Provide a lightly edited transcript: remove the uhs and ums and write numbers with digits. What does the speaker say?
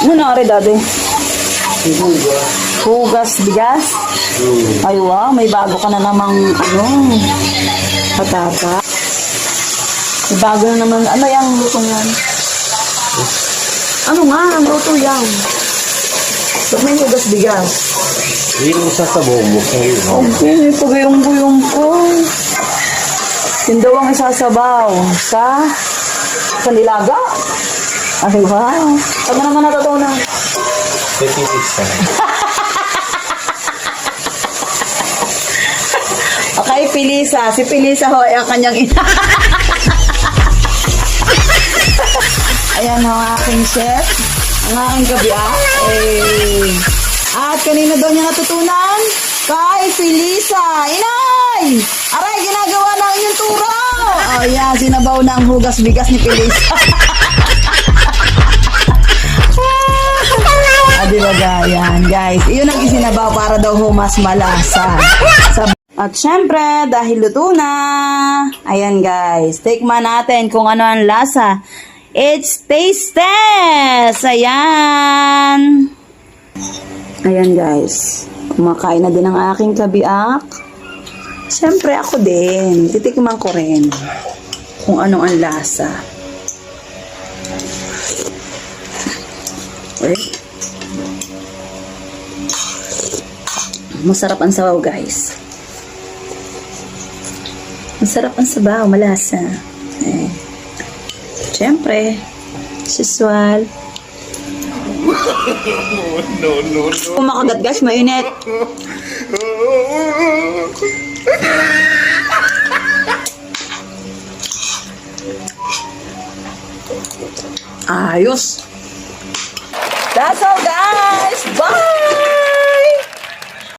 Muna rin, daddy. Hugas bigas. Ay, wow. May bago ka na namang, patata. May bago na naman. Ano yung lutong yan? Ano nga? Ang luto yan. Ba't may hugas bigas? Yung isa sa bobo. Okay, pagayong-guyong ko. Yun daw ang isasabaw sa nilaga. Ay, wow. Pag naman natutunan. Pipipisa. Okay, Pilisa. Si Pilisa ho ay ang kanyang ina. Ayan ho, ang aking chef. Ang aking gabi At kanina daw niya natutunan? Kay Pilisa. Inay! Aray, ginagawa ng inyong turo. Oh, yan. Sinabaw na ang hugas bigas ni Pilisa. Diba yan, guys? Iyon ang isinabaw para daw mas malasa. At syempre, dahil luto na, ayan guys, tikman natin kung ano ang lasa. It's taste test! Ayan! Ayan guys, kumakain na din ang aking kabiak. Syempre ako din, titikman ko rin kung ano ang lasa. Okay. Masarap ang sabaw, guys. Masarap ang sabaw, malasa. Siyempre, siswal. No. Kung makagat, guys, mainit. Ayos. That's all, guys. Bye!